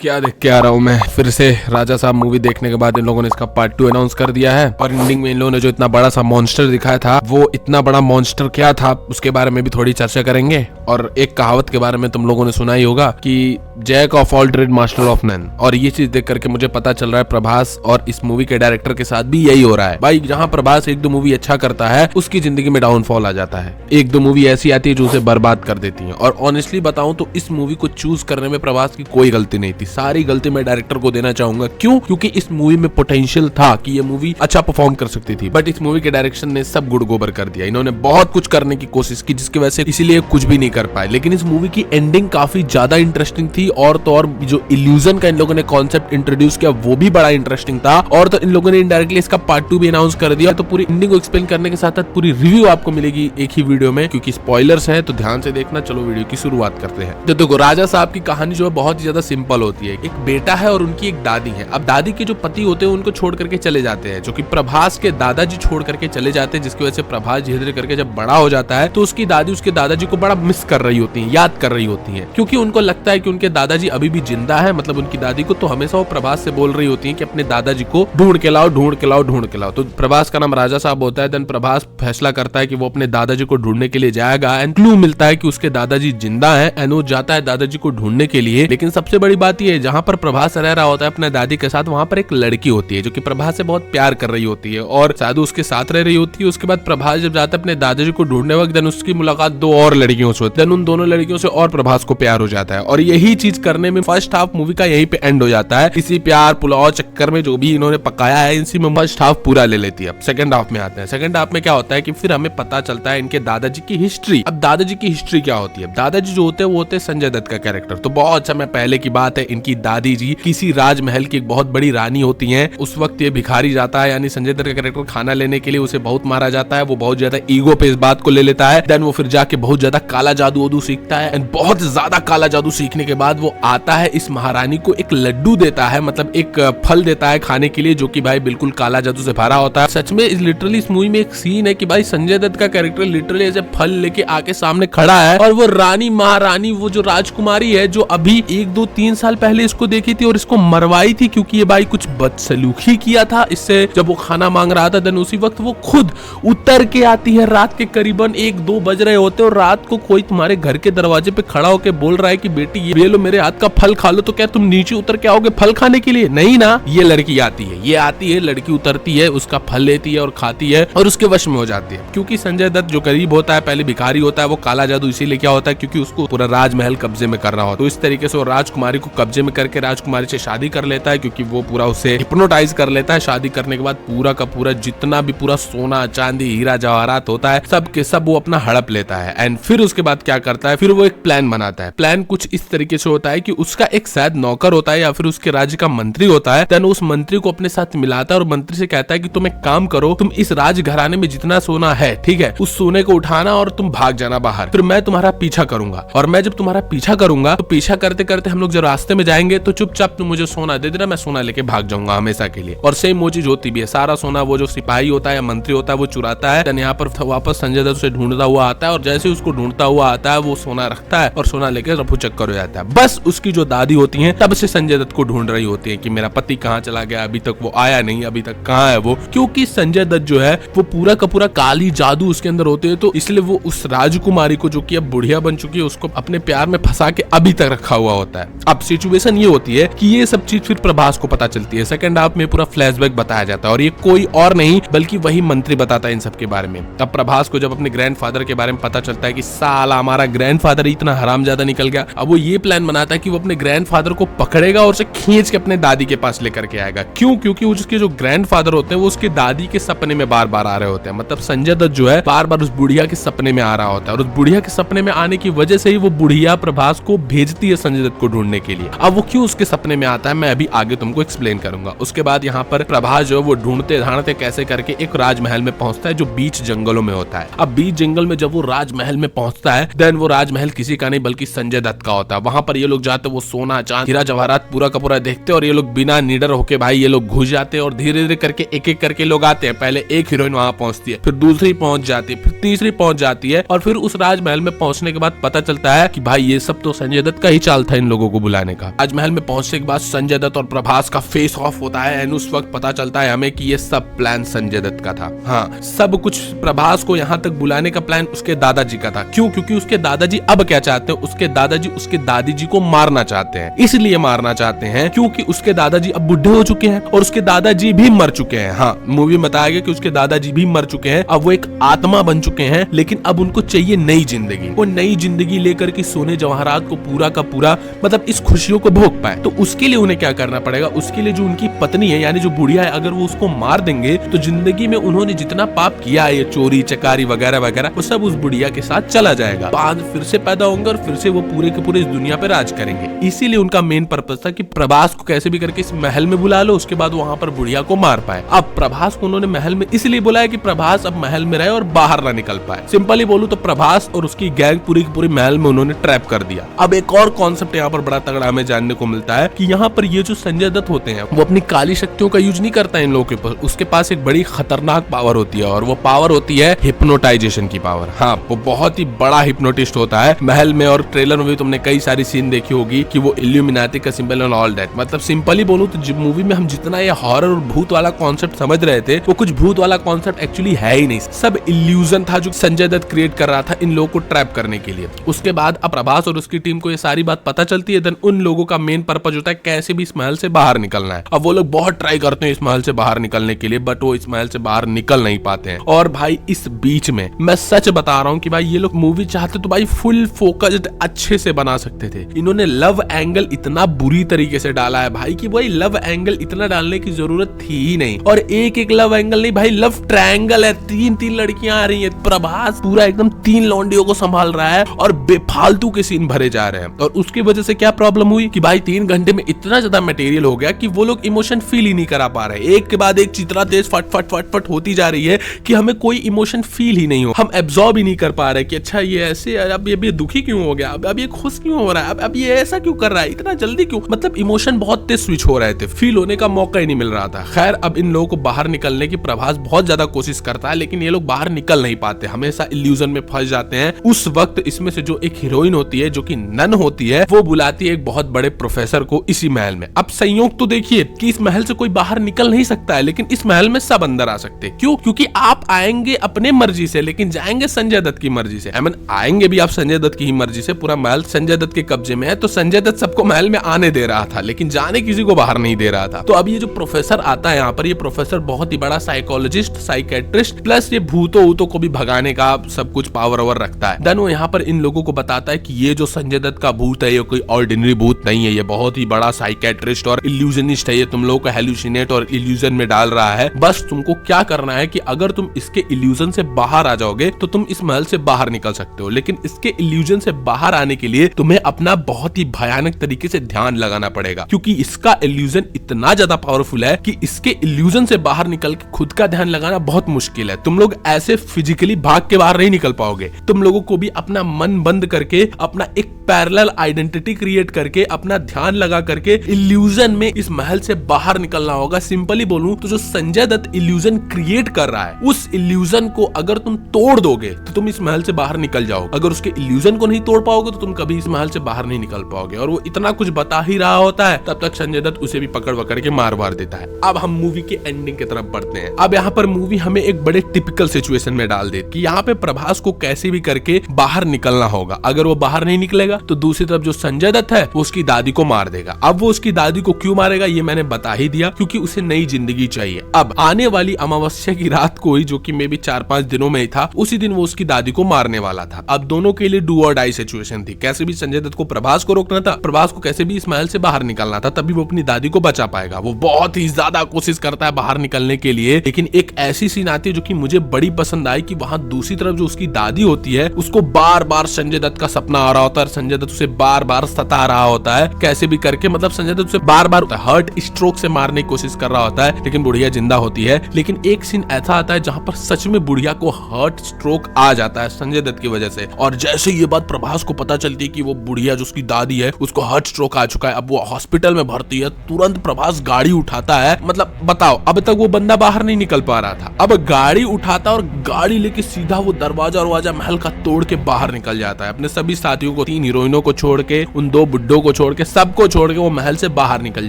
क्या देख के आ रहा हूँ मैं फिर से राजा साहब मूवी देखने के बाद इन लोगों ने इसका पार्ट 2 अनाउंस कर दिया है। और एंडिंग में इन लोगों ने जो इतना बड़ा सा मॉन्स्टर दिखाया था वो इतना बड़ा मॉन्स्टर क्या था उसके बारे में भी थोड़ी चर्चा करेंगे। और एक कहावत के बारे में तुम लोगों ने सुना ही होगा कि jack of all trade master of none. और ये चीज देख करके मुझे पता चल रहा है प्रभास और इस मूवी के डायरेक्टर के साथ भी यही हो रहा है। भाई जहाँ प्रभास एक दो मूवी अच्छा करता है उसकी जिंदगी में डाउनफॉल आ जाता है। एक दो मूवी ऐसी आती है जो उसे बर्बाद कर देती है। और ऑनेस्टली बताऊं तो इस मूवी को चूज करने में प्रभास की कोई गलती नहीं थी, सारी गलती मैं डायरेक्टर को देना चाहूंगा। क्यों? क्योंकि इस मूवी में पोटेंशियल था कि ये मूवी अच्छा परफॉर्म कर सकती थी, बट इस मूवी के डायरेक्शन ने सब गुड़ गोबर कर दिया। इन्होंने बहुत कुछ करने की कोशिश की जिसकी वजह से इसीलिए कुछ भी नहीं कर पाए। लेकिन इस मूवी की एंडिंग काफी ज्यादा इंटरेस्टिंग थी। और तो और जो इल्यूजन का इन लोगों ने कॉन्सेप्ट इंट्रोड्यूस किया वो भी बड़ा इंटरेस्टिंग था। और तो इन लोगों ने इनडायरेक्टली इसका पार्ट 2 भी अनाउंस कर दिया। तो पूरी एंडिंग को एक्सप्लेन करने के साथ साथ पूरी रिव्यू आपको मिलेगी एक ही वीडियो में, क्योंकि स्पॉयलर्स है तो ध्यान से देखना। चलो वीडियो की शुरुआत करते हैं। तो देखो राजा साहब की कहानी जो है बहुत ही ज्यादा सिंपल होती है। एक बेटा है और उनकी एक दादी है। अब दादी के जो पति होते हैं उनको छोड़ करके चले जाते हैं, जो कि प्रभास के दादाजी छोड़ करके चले जाते हैं, जिसकी वजह से प्रभास धीरे धीरे करके जब बड़ा हो जाता है तो उसकी दादी उसके दादाजी को बड़ा मिस कर रही होती है, याद कर रही होती है, क्योंकि उनको लगता है कि उनके दादाजी अभी भी जिंदा है। मतलब उनकी दादी को तो हमेशा वो प्रभास से बोल रही होती है कि अपने दादाजी को ढूंढ के लाओ, ढूंढ के लाओ, ढूंढ के लाओ। तो प्रभास का नाम राजा साहब होता है। देन प्रभास फैसला करता है कि वो अपने दादाजी को ढूंढने के लिए जाएगा। एंड क्लू मिलता है कि उसके दादाजी जिंदा है एंड वो जाता है दादाजी को ढूंढने के लिए। लेकिन सबसे बड़ी बात यह है, जहां पर प्रभास रह रहा होता है अपने दादी के साथ, वहां पर एक लड़की होती है जो कि प्रभास से बहुत प्यार कर रही होती है और शायद उसके साथ रह रही होती है। उसके बाद प्रभास जब जाता है अपने दादाजी को ढूंढने वक्त, देन उसकी मुलाकात दो और लड़कियों से होती है। देन उन दोनों लड़कियों से और प्रभास को प्यार हो जाता है। और यही चीज करने में फर्स्ट हाफ मूवी का यहीं पे एंड हो जाता है। इसी प्यार पुलाव चक्कर में जो भी इन्होंने पकाया है इसी में फर्स्ट हाफ पूरा ले लेती है। अब सेकंड हाफ में आते हैं। सेकंड हाफ में क्या होता है कि फिर हमें पता चलता है इनके दादाजी की हिस्ट्री। अब दादाजी की हिस्ट्री क्या होती है? दादाजी जो होते हैं वो होते हैं संजय दत्त का कैरेक्टर। तो बहुत समय पहले की बात है, इनकी दादी जी किसी राजमहल की एक बहुत बड़ी रानी होती हैं। उस वक्त ये भिखारी जाता है, यानी संजय दत्त का कैरेक्टर खाना लेने के लिए, उसे बहुत मारा जाता है। वो बहुत ज्यादा ईगो पे इस बात को ले लेता है। देन वो फिर जाके बहुत ज्यादा काला जादू वादू सीखता है एंड बहुत ज्यादा काला जादू सीखने के बाद वो आता है, इस महारानी को एक लड्डू देता है, मतलब एक फल देता है खाने के लिए, जो कि भाई बिल्कुल काला जादू से भरा होता है। सच में लिटरली इस मूवी में एक सीन है कि भाई संजय दत्त का कैरेक्टर लिटरली ऐसे फल लेके आके सामने खड़ा है और वो रानी महारानी, वो जो राजकुमारी है जो अभी 1 2 3 साल पहले इसको देखी थी और इसको मरवाई थी क्योंकि ये भाई कुछ बदसलूकी किया था इससे जब वो खाना मांग रहा था। देन उसी वक्त वो खुद उतर के आती है। रात के करीबन 1 2 बज रहे होते और रात को कोई तुम्हारे घर के दरवाजे पे खड़ा होके बोल रहा है कि बेटी ये लो मेरे हाथ का फल खा लो, तो क्या तुम नीचे उतर के आओगे फल खाने के लिए? नहीं ना। ये लड़की आती है, ये आती है, लड़की उतरती है, उसका फल लेती है और खाती है और उसके वश में हो जाती है। क्योंकि संजय दत्त जो गरीब होता है, पहले भिखारी होता है, वो काला जादू इसीलिए क्या होता है क्योंकि उसको पूरा राजमहल कब्जे में कर रहा होता है। तो इस तरीके से वो राजकुमारी को कब्जे में करके राजकुमारी से शादी कर लेता है, क्योंकि वो पूरा उसे हिप्नोटाइज कर लेता है। शादी करने के बाद पूरा का पूरा जितना भी पूरा सोना चांदी हीरा जवाहरात होता है सब के सब वो अपना हड़प लेता है। एंड फिर उसके बाद क्या करता है, फिर वो एक प्लान बनाता है। प्लान कुछ इस तरीके से होता है कि उसका एक शायद नौकर होता है या फिर उसके राज्य का मंत्री होता है। देन उस मंत्री को अपने साथ मिलाता है और मंत्री से कहता है कि तुम एक काम करो, तुम इस राज घराने में जितना सोना है, ठीक है, उस सोने को उठाना और तुम भाग जाना बाहर। फिर मैं तुम्हारा पीछा करूंगा और मैं जब तुम्हारा पीछा करूंगा तो पीछा करते करते हम लोग जब रास्ते में जाएंगे तो चुपचाप तुम मुझे सोना दे देना, मैं सोना लेके भाग जाऊंगा हमेशा के लिए। और सेम वो चीज होती भी है। सारा सोना वो जो सिपाही होता है या मंत्री होता है वो चुराता है। देन यहाँ पर वापस संजय दत्त उसे ढूंढता हुआ आता है और जैसे उसको ढूंढता हुआ आता है वो सोना रखता है और सोना लेके रफू चक्कर हो जाता है। बस उसकी जो दादी होती है तब से संजय दत्त को ढूंढ रही होती है कि मेरा पति कहाँ चला गया, अभी तक वो आया नहीं, अभी तक कहाँ है वो। क्योंकि संजय दत्त जो है वो पूरा का पूरा काली जादू उसके अंदर होते है, तो इसलिए वो उस राजकुमारी को जो कि अब बुढ़िया बन चुकी है उसको अपने प्यार में फंसा के अभी तक रखा हुआ होता है। अब सिचुएशन ये होती है कि ये सब चीज फिर प्रभास को पता चलती है। सेकंड हाफ में पूरा फ्लैशबैक बताया जाता है और ये कोई और नहीं बल्कि वही मंत्री बताता है इन सब के बारे में। तब प्रभास को जब अपने ग्रैंडफादर के बारे में पता चलता है कि साला हमारा ग्रैंडफादर इतना हरामजादा निकल गया, अब वो ये प्लान बनाता है कि वो अपने ग्रैंडफादर को पकड़ेगा और उसे खींच के अपने दादी के पास लेकर के आएगा। क्यों? क्योंकि उसके जो ग्रैंडफादर होते हैं वो उसके दादी के सपने में बार बार आ रहे होते हैं। मतलब संजय दत्त जो है बार बार उस बुढ़िया के सपने में आ रहा होता है और उस बुढ़िया के सपने में आने की वजह से ही वो बुढ़िया प्रभास को भेजती है संजय दत्त को ढूंढने के लिए। अब वो क्यों उसके सपने में आता है मैं अभी आगे तुमको एक्सप्लेन करूंगा। उसके बाद यहाँ पर प्रभास जो वो ढूंढते ढांढते कैसे करके एक राजमहल में पहुंचता है जो बीच जंगलों में होता है। अब बीच जंगल में जब वो राजमहल में पहुंचता है देन वो राजमहल किसी का नहीं बल्कि संजय दत्त का होता है। वहां पर ये लोग जाते, वो सोना चांद हीरा जवाहरात पूरा का पूरा देखते और ये लोग बिना निडर होके भाई ये लोग घुस जाते और धीरे धीरे करके एक एक करके लोग आते हैं। पहले एक हीरोइन वहां पहुंचती है, फिर दूसरी पहुंच जाती है, फिर तीसरी पहुंच जाती है और फिर उस राजमहल में पहुंचने के बाद पता चलता है कि भाई ये सब तो संजय दत्त का ही चाल था इन लोगों को बुलाने का। राजमहल में पहुंचने के बाद संजय दत्त और प्रभास का फेस ऑफ होता है एंड उस वक्त पता चलता है हमें कि ये सब प्लान संजय दत्त का था। हाँ, सब कुछ प्रभास को यहाँ तक बुलाने का प्लान उसके दादाजी का था। क्यों? क्योंकि उसके दादाजी अब क्या चाहते हैं, उसके दादाजी उसके दादी जी को मारना चाहते हैं। इसलिए मारना चाहते हैं क्योंकि उसके दादाजी अब बुढ़े हो चुके हैं और उसके दादाजी भी मर चुके हैं। हाँ, मूवी में बताया गया कि उसके दादाजी भी मर चुके हैं, अब वो एक आत्मा बन चुके हैं, लेकिन अब उनको चाहिए नई जिंदगी। वो नई जिंदगी लेकर के सोने जवाहरात को पूरा का पूरा मतलब इस खुशियों को भोग पाए। तो उसके लिए उन्हें क्या करना पड़ेगा, उसके लिए जो उनकी पत्नी है यानी जो बुढ़िया है, अगर वो उसको मार देंगे तो जिंदगी में उन्होंने जितना पाप किया है, ये चोरी चकारी वगैरह वगैरह, वो सब उस बुढ़िया के साथ चला जाएगा। बाद फिर से पैदा होंगे और फिर से वो पूरे के पूरे इस दुनिया पे राज करेंगे। इसीलिए उनका मेन पर्पस था कि प्रभास को कैसे भी करके इस महल में बुला लो, उसके बाद वहां पर बुढ़िया को मार पाए। अब प्रभास को उन्होंने महल में इसलिए बुलाया कि प्रभास अब महल में रहे और बाहर ना निकल पाए। सिंपली बोलूं तो प्रभास और उसकी गैंग पूरी की पूरी महल में उन्होंने ट्रैप कर दिया। अब एक और कॉन्सेप्ट यहाँ पर बड़ा तगड़ा हमें जानने को मिलता है कि यहाँ पर ये जो संजय दत्त होते हैं वो अपनी काली शक्तियों का यूज नहीं करता है इन लोगों के ऊपर। उसके पास एक बड़ी खतरनाक पावर होती है और वो पावर होती है हिप्नोटाइजेशन की पावर। हाँ, वो बहुत ही बड़ा हिप्नोटिस्ट होता है महल में और ट्रेलर में भी तुमने कई सारी सीन देखी होगी कि वो इल्यूमिनाटी का सिंबल एंड ऑल दैट। मतलब सिंपली बोलूं तो मूवी में हम जितना ये हॉरर और भूत वाला कॉन्सेप्ट समझ रहे थे वो कुछ भूत वाला कॉन्सेप्ट एक्चुअली है ही नहीं, सब इल्यूजन था जो संजय दत्त क्रिएट कर रहा था इन लोगों को ट्रैप करने के लिए। उसके बाद अब प्रभास और उसकी टीम को ये सारी बात पता चलती है, देन उन लोगों का मेन पर्पस होता है कैसे भी इस महल से बाहर निकलना है। अब वो लोग बहुत ट्राई करते हैं इस महल से बाहर निकलने के लिए, बट वो इस महल से बाहर निकल नहीं पाते हैं। और भाई इस बीच में मैं सच बता रहा हूँ कि भाई ये लोग मूवी चाहते तो भाई फुल फोकस्ड अच्छे से बना सकते थे। इन्होंने लव एंगल इतना बुरी तरीके से डाला है भाई कि भाई लव एंगल इतना डालने की जरूरत थी ही नहीं। और एक एक लव एंगल नहीं भाई, लव ट्रायंगल है, तीन तीन लड़कियां आ रही है, प्रभास पूरा एकदम तीन लौंडियों को संभाल रहा है और बेफालतू के सीन भरे जा रहे हैं। और उसकी वजह से क्या प्रॉब्लम हुई कि भाई 3 घंटे में इतना ज्यादा मटेरियल हो गया कि वो लोग इमोशन फील ही नहीं करा पा रहे। एक के बाद एक चित्रा तेज फट फट फट फट होती जा रही है कि हमें कोई इमोशन फील ही नहीं हो, हम एब्जॉर्ब ही नहीं कर पा रहे कि अच्छा ये ऐसे, अब ये दुखी क्यों हो गया, अब ये खुश क्यों हो रहा है, अब ये ऐसा क्यों कर रहा है, इतना जल्दी क्यों। मतलब इमोशन बहुत तेज स्विच हो रहे थे, फील होने का मौका ही नहीं मिल रहा था। खैर, अब इन लोगों को बाहर निकलने की प्रभास बहुत ज्यादा कोशिश करता है, लेकिन ये लोग बाहर निकल नहीं पाते, हमेशा इल्यूजन में फंस जाते हैं। उस वक्त इसमें से जो एक हीरोइन होती है जो कि नन होती है, वो बुलाती है एक बहुत बड़े प्रोफेसर को इसी महल में। अब संयोग तो देखिए कि इस महल से कोई बाहर निकल नहीं सकता है, लेकिन इस महल में सब अंदर आ सकते हैं। क्यों? क्योंकि आप आएंगे अपने मर्जी से, लेकिन जाएंगे संजय दत्त की मर्जी से। आएंगे भी आप संजय दत्त की ही मर्जी से, पूरा महल संजय दत्त के कब्जे में है, तो संजय दत्त सबको महल में आने दे रहा था, लेकिन जाने किसी को बाहर नहीं दे रहा था। तो अब ये जो प्रोफेसर आता है यहाँ पर, ये प्रोफेसर बहुत ही बड़ा साइकोलॉजिस्ट, साइकेट्रिस्ट प्लस ये भूतों को भी भगाने का सब कुछ पावर ओवर रखता है। देन वो यहाँ पर इन लोगों को बताता है कि ये जो संजय दत्त का भूत है ये कोई ऑर्डिनरी भूत नहीं है, ये बहुत ही बड़ा साइकेट्रिस्ट और इल्यूजनिस्ट है, ये तुम लोगों को हेलुसिनेट और इल्यूजन में डाल रहा है। बस तुमको क्या करना है कि अगर तुम इसके इल्यूजन से बाहर आ जाओगे तो तुम इस महल से बाहर निकल सकते हो, लेकिन इसके इल्यूजन से बाहर आने के लिए तुम्हें अपना बहुत ही भयानक तरीके से ध्यान लगाना पड़ेगा, क्योंकि इसका इल्यूजन इतना ज्यादा पावरफुल है कि इसके इल्यूजन से बाहर निकल के खुद का ध्यान लगाना बहुत मुश्किल है। तुम लोग ऐसे फिजिकली भाग के बाहर नहीं निकल पाओगे। तुम लोगों को भी अपना मन बंद करके अपना एक पैरेलल आइडेंटिटी क्रिएट करके अपना ध्यान लगा करके इल्यूजन में इस महल से बाहर निकलना होगा। सिंपली बोलूं तो जो संजय दत्त इल्यूजन क्रिएट कर रहा है, उस इल्यूजन को अगर तुम तोड़ दोगे तो तुम इस महल से बाहर निकल जाओगे। अगर उसके इल्यूजन को नहीं तोड़ पाओगे तो तुम कभी इस महल से बाहर नहीं निकल पाओगे। और वो इतना कुछ बता ही रहा होता है, तब तक संजय दत्त उसे भी पकड़ वकड़ के मार देता है। अब हम मूवी के एंडिंग की तरफ बढ़ते हैं। अब यहाँ पर मूवी हमें एक बड़े टिपिकल सिचुएशन में डाल दे कि यहाँ पे प्रभास को कैसे भी करके बाहर निकलना होगा। अगर वो बाहर नहीं निकलेगा तो दूसरी तरफ जो संजय दत्त है वो उसकी दादी को मार देगा। अब वो उसकी दादी को क्यों मारेगा ये मैंने बता ही दिया, क्योंकि उसे नई जिंदगी चाहिए। अब आने वाली अमावस्या की रात को ही, जो कि मे बी 4-5 दिनों में ही था, उसी दिन वो उसकी दादी को मारने वाला था। अब दोनों के लिए डू और डाई सिचुएशन थी। कैसे भी संजय दत्त को प्रभास को रोकना था, प्रभास को कैसे भी इस महल से बाहर निकलना था, तभी वो अपनी दादी को बचा पाएगा। वो बहुत ही ज्यादा कोशिश करता है बाहर निकलने के लिए, लेकिन एक ऐसी सीन आती है जो कि मुझे बड़ी पसंद आई कि वहां दूसरी तरफ जो उसकी दादी होती है उसको बार बार संजय दत्त का सपना आ रहा होता है, संजय दत्त उसे बार बार सता रहा होता है कैसे भी करके। मतलब संजय दत्त उसे बार बार हार्ट स्ट्रोक से मारने की कोशिश कर रहा होता है, लेकिन बुढ़िया जिंदा होती है। लेकिन एक सीन ऐसा आता है जहां पर सच में बुढ़िया को हार्ट स्ट्रोक आ जाता है संजय दत्त की वजह से। और जैसे ये बात प्रभास को पता चलती है कि वो बुढ़िया जो उसकी दादी है उसको हार्ट स्ट्रोक आ चुका है, अब वो हॉस्पिटल में भर्ती है। तुरंत प्रभास गाड़ी उठाता है, मतलब बताओ अब तक वो बंदा बाहर नहीं निकल पा रहा था, अब गाड़ी उठाता और गाड़ी लेके सीधा वो दरवाजा महल का तोड़ के बाहर निकल जाता है। अपने सभी साथियों को, 3 हीरोइनों को छोड़ के, उन 2 बुड्ढों को छोड़ के, सबको छोड़ के वो महल से बाहर निकल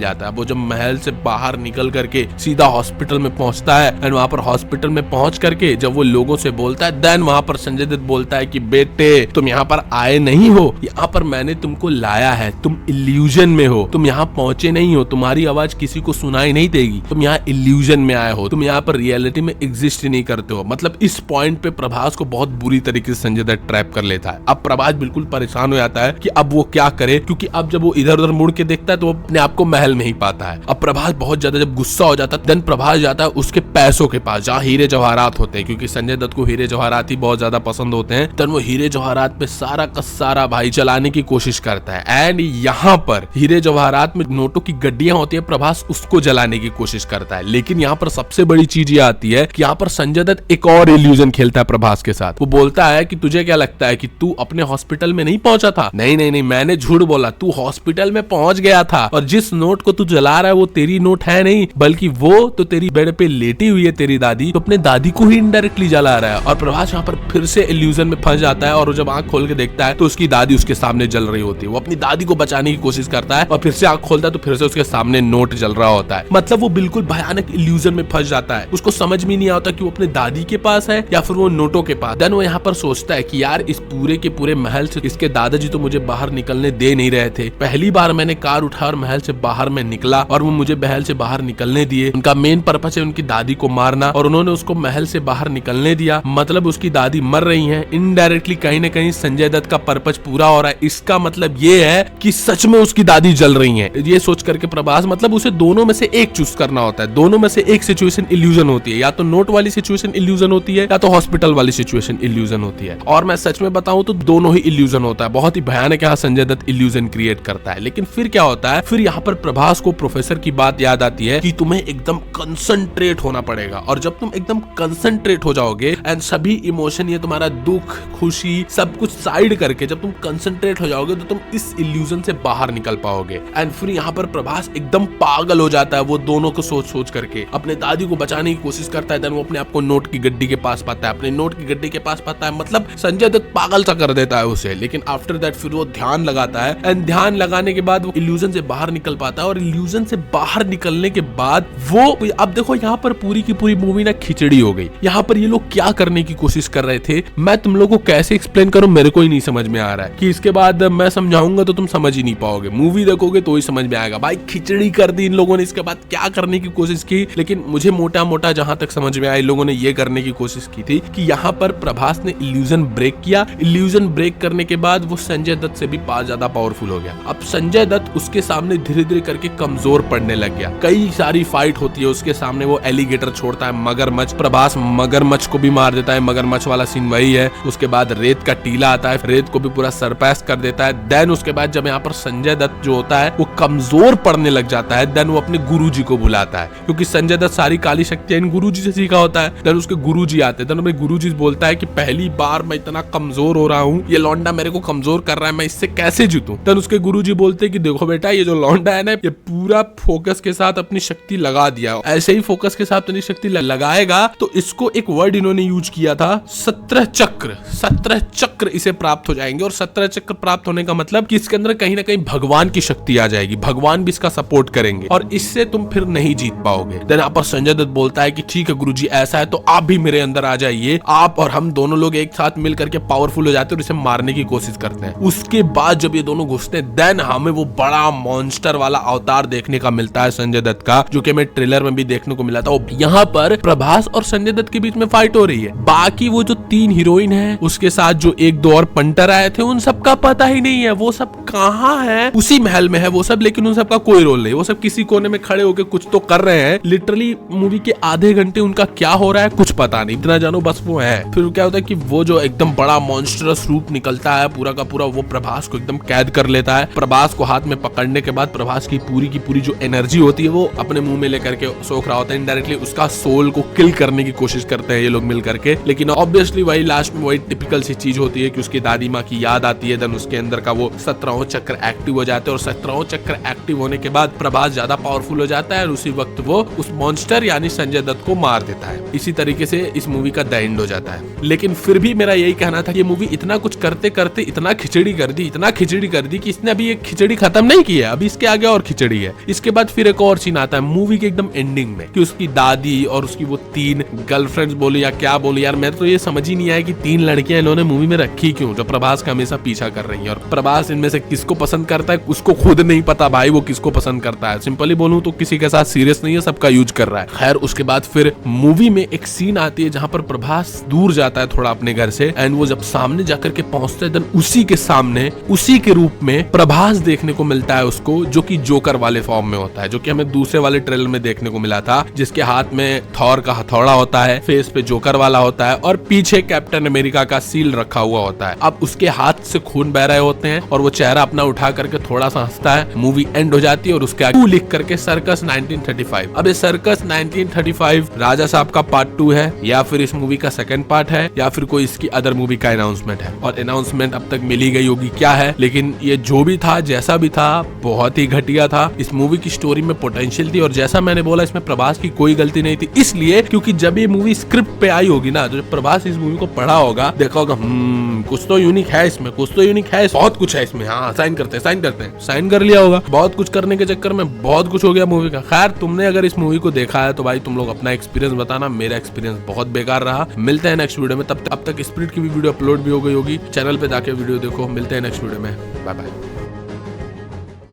जाता है। वो जब महल से बाहर निकल करके सीधा हॉस्पिटल में पहुंचता है एंड वहां पर हॉस्पिटल में पहुंच करके जब वो लोगों से बोलता है, देन वहां पर संजय दत्त बोलता है कि बेटे तुम यहाँ पर आए नहीं हो, यहाँ पर मैंने तुमको लाया है, तुम इल्यूजन में हो, तुम यहाँ पहुंचे नहीं हो, तुम्हारी आवाज किसी को सुनाई नहीं देगी, तुम यहाँ इल्यूजन में आए हो, तुम यहाँ पर रियलिटी में एग्जिस्ट नहीं करते हो। मतलब इस पॉइंट पे प्रभास को बहुत बुरी तरीके से संजय दत्त ट्रैप कर लेता है। अब प्रभास बिल्कुल परेशान हो जाता है कि अब वो क्या करे, क्योंकि अब जब वो इधर उधर मुड़ के देखता है तो वो अपने आप को महल में ही पाता है। अब प्रभास बहुत ज्यादा जब गुस्सा हो जाता है, देन प्रभास जाता है उसके पैसों के पास जहाँ हीरे जवाहरात होते हैं, क्योंकि संजय दत्त को हीरे जवाहरात ही बहुत ज्यादा पसंद होते हैं। देन वो हीरे जवाहरात पे सारा का सारा भाई चलाने की कोशिश करता है एंड यहाँ पर हीरे जवाहरात में नोटों की गड्डियां होती है, प्रभास उसको जलाने की कोशिश करता है। लेकिन यहाँ पर सबसे बड़ी चीज ये आती है कि यहाँ पर संजय दत्त एक और इल्यूजन खेलता है प्रभास के साथ। वो बोलता है कि तुझे क्या लगता है कि तू अपने हॉस्पिटल में नहीं पहुंचा था? नहीं नहीं नहीं, मैंने झूठ बोला, तू हॉस्पिटल में पहुंच गया था और जिस नोट को तू जला रहा है वो तेरी नोट है नहीं, बल्कि वो तो तेरी बेड पे लेटी हुई है तेरी दादी, तो अपने दादी को ही इनडायरेक्टली जला रहा है। और प्रभास यहाँ पर फिर से इल्यूजन में फंस जाता है और जब आंख खोल के देखता है तो उसकी दादी उसके सामने जल रही होती है। वो अपनी दादी को बचाने की कोशिश करता है और फिर से आंख खोलता है तो फिर से उसके सामने नोट जल रहा होता है। मतलब वो बिल्कुल भयानक इल्यूजन में फंस जाता है। उसको समझ में नहीं आता कि वो अपने दादी के पास है या फिर वो नोटों के पास। देन वो यहाँ पर सोचता है कि यार इस पूरे के पूरे महल से इसके दादाजी तो मुझे बाहर निकलने दे नहीं रहे थे। पहली बार मैंने कार उठा और महल से बाहर में निकला और वो मुझे महल से बाहर निकलने दिए। उनका मेन पर्पस है उनकी दादी को मारना और उन्होंने उसको महल से बाहर निकलने दिया। मतलब उसकी दादी मर रही है। इनडायरेक्टली कहीं ना कहीं संजय दत्त का पर्पस पूरा हो रहा है। इसका मतलब ये है कि सच में उसकी दादी जल रही है। ये सोच करके प्रभास, मतलब उसे दोनों में से एक चूज करना होता है। दोनों में से एक सिचुएशन इल्यूजन होती है, या तो नोट वाली सिचुएशन इल्यूजन होती है या तो हॉस्पिटल वाली सिचुएशन इल्यूजन होती है। और मैं सच में बताऊं तो दोनों ही इल्यूजन होता है। बहुत ही भयानक यहाँ संजय दत्त इल्यूजन क्रिएट करता है। लेकिन फिर क्या होता है, फिर यहाँ पर प्रभास को प्रोफेसर की बात याद आती है कि तुम्हें एकदम कंसंट्रेट होना पड़ेगा। और जब तुम एकदम कंसंट्रेट हो जाओगे एंड सभी इमोशन, ये तुम्हारा दुख, खुशी, सब कुछ साइड करके जब तुम कंसंट्रेट हो जाओगे तो तुम इस इल्यूजन से बाहर निकल पाओगे। एंड फिर यहाँ पर प्रभास एकदम पागल हो जाता है। वो दोनों को सोच सोच करके अपने दादी को बचाने की कोशिश करता है। देन वो अपने आप को नोट की गड्डी के पास पाता है, अपने नोट की गड्डी के पास पाता है। मतलब संजय दत्त पागल सा कर देता है उसे। लेकिन आफ्टर दैट फिर वो ध्यान लगाता है एंड ध्यान लगाने के बाद वो इल्यूजन से बाहर निकल पाता है। और इल्यूजन से बाहर निकलने के बाद वो, अब देखो यहाँ पर पूरी की पूरी मूवी ना खिचड़ी हो गई। यहाँ पर ये लोग क्या करने की कोशिश कर रहे थे, मैं तुम लोगों को कैसे एक्सप्लेन करूं, मेरे को ही नहीं समझ में आ रहा है। कि इसके बाद मैं समझाऊंगा तो तुम समझ ही नहीं पाओगे, मूवी देखोगे तो ही समझ में आएगा। भाई खिचड़ी कर दी इन लोगों ने। इसके बाद क्या करने की कोशिश की, लेकिन मुझे मोटा मोटा जहां तक समझ में आया, इन लोगों ने ये करने की कोशिश की थी कि यहाँ पर प्रभास ने इल्यूजन ब्रेक किया। इल्यूजन ब्रेक करने के बाद वो संजय दत्त से भी ज्यादा पावरफुल हो गया। अब संजय दत्त उसके सामने धीरे धीरे करके कमजोर पड़ने लग गया। कई सारी फाइट होती है उसके सामने। वो एलिगेटर छोड़ता है, मगरमच्छ, प्रभास मगरमच्छ को भी मार देता है। मगरमच्छ वाला सीन वही है। उसके बाद रेत का टीला आता है, रेत को भी पूरा सरपास कर देता है। देन उसके बाद जब यहाँ पर संजय दत्त जो होता है वो कमजोर पड़ने लग जाता है, देन वो अपने गुरुजी को बुलाता है, क्योंकि संजय दत्त सारी काली शक्तियां इन गुरुजी से सीखा होता है। देन उसके गुरुजी आते हैं। देन अपने गुरुजी बोलता है कि पहली बार मैं इतना कमजोर हो रहा हूँ, ये लौंडा मेरे को कमजोर कर रहा है, मैं इससे कैसे जीतूं। देन उसके गुरुजी बोलते हैं कि देखो बेटा, ये जो लौंडा है ना, ये पूरा फोकस के साथ अपनी शक्ति लगा दिया। ऐसे ही फोकस के साथ अपनी शक्ति लगाएगा तो इसको एक वर्ड इन्होंने यूज किया था, 17 चक्र। 17 चक्र इसे प्राप्त हो जाएंगे। और 17 चक्र प्राप्त होने का मतलब कि इसके अंदर कहीं ना कहीं भगवान की शक्ति आ जाएगी, भगवान भी इसका सपोर्ट करेंगे और इससे तुम फिर नहीं जीत पाओगे। देन यहाँ पर संजय दत्त बोलता है कि ठीक है गुरुजी, ऐसा है तो आप भी मेरे अंदर आ जाइए, आप और हम दोनों लोग एक साथ मिल करके पावरफुल हो जाते हैं और इसे मारने की कोशिश करते हैं। उसके बाद जब ये दोनों घुसते हैं, देन हमें वो बड़ा मॉन्स्टर वाला अवतार देखने का मिलता है संजय दत्त का, जो कि हमें ट्रेलर में भी देखने को मिला था। यहाँ पर प्रभास और संजय दत्त के बीच में फाइट हो रही है। बाकी वो जो 3 हीरोइन है, उसके साथ जो 1-2 और पंटर आए थे, उन सबका पता ही नहीं है वो सब कहाँ है। उसी महल में है वो सब, लेकिन उन सबका कोई रोल नहीं। वो सब किसी कोने में खड़े होकर कुछ तो कर रहे हैं। लिटरली मूवी के आधे घंटे उनका क्या हो रहा है कुछ पता नहीं, इतना जानो बस वो है। फिर क्या होता है कि वो जो एकदम बड़ा मॉन्स्टरस रूप निकलता है पूरा का पूरा, वो प्रभास को एकदम कैद कर लेता है। प्रभास को हाथ में पकड़ने के बाद प्रभास की पूरी जो एनर्जी होती है वो अपने मुंह में लेकर के सोख रहा होता है। इनडायरेक्टली उसका सोल को किल करने की कोशिश करते हैं ये लोग मिल करके। लेकिन ऑब्वियसली वही लास्ट में वही टिपिकल सी चीज होती है कि उसकी दादी माँ की याद आती है। देन उसके अंदर का का वो 17वां चक्र एक्टिव हो जाते हैं और 17वां चक्र एक्टिव होने के बाद प्रभास ज्यादा पावरफुल हो जाता है और उसी वक्त वो उस मॉन्स्टर यानी संजय दत्त को मार देता है। इसी तरीके से इस मूवी का द एंड हो जाता है। लेकिन फिर भी मेरा यही कहना था कि मूवी इतना कुछ करते करते इतना खिचड़ी कर दी कि इसने अभी एक खिचड़ी खत्म नहीं की है, अभी इसके आगे और खिचड़ी है। इसके बाद फिर एक और सीन आता है मूवी के एकदम एंडिंग में कि उसकी दादी और उसकी वो 3 गर्लफ्रेंड्स बोली या क्या बोली यार, मैं तो ये समझ ही नहीं आया कि 3 लड़कियां इन्होंने मूवी में रखी क्यों, जो प्रभास का हमेशा पीछा कर रही है। और प्रभास इनमें से किसको पसंद करता है उसको खुद नहीं पता भाई, वो किसको पसंद करता है। सिंपली बोलूं तो किसी के साथ सीरियस नहीं है, सबका यूज कर रहा है। खैर उसके बाद फिर मूवी में एक सीन आती है जहां पर प्रभास दूर जाता है थोड़ा अपने घर से, एंड वो जब सामने जाकर के पहुंचता है, देन उसी के सामने उसी के रूप में प्रभास देखने को मिलता है उसको, जो कि जोकर वाले फॉर्म में होता है, जो कि हमें दूसरे वाले ट्रेलर में देखने को मिला था, जिसके हाथ में थॉर का हथौड़ा होता है, फेस पे जोकर वाला होता है और पीछे कैप्टन अमेरिका का सील रखा हुआ होता है। अब उसके हाथ से खून बह रहे होते हैं और वो चेहरा अपना उठा करके थोड़ा सा हंसता है। मूवी एंड हो जाती है और उसके आगे लिख करके सर्कस 1935। अब ये सर्कस 1935 राजा साहब का पार्ट 2 है या फिर इस मूवी का सेकंड पार्ट है या फिर कोई इसकी अदर मूवी का अनाउंसमेंट है, और अनाउंसमेंट अब तक मिली गई होगी क्या है। लेकिन ये जो भी था जैसा भी था बहुत ही घटिया था। इस मूवी की स्टोरी में पोटेंशियल थी और जैसा मैंने बोला इसमें प्रभास की कोई गलती नहीं थी, इसलिए क्योंकि जब ये मूवी स्क्रिप्ट पे आई होगी ना, तो प्रभास इस मूवी को पढ़ा होगा, देखा होगा कुछ तो यूनिक है इसमें, कुछ तो यूनिक है, बहुत कुछ है इसमें, हाँ साइन करते हैं, साइन कर लिया होगा। बहुत कुछ करने के चक्कर में बहुत कुछ हो गया मूवी का। खैर तुमने अगर इस मूवी को देखा है तो भाई तुम लोग अपना एक्सपीरियंस बताना, मेरा एक्सपीरियंस बहुत बेकार रहा। मिलते हैं नेक्स्ट वीडियो में, अब तक स्पिरिट की भी वीडियो अपलोड भी हो गई होगी, चैनल पे जाके वीडियो देखो। मिलते हैं नेक्स्ट वीडियो में, बाय बाय।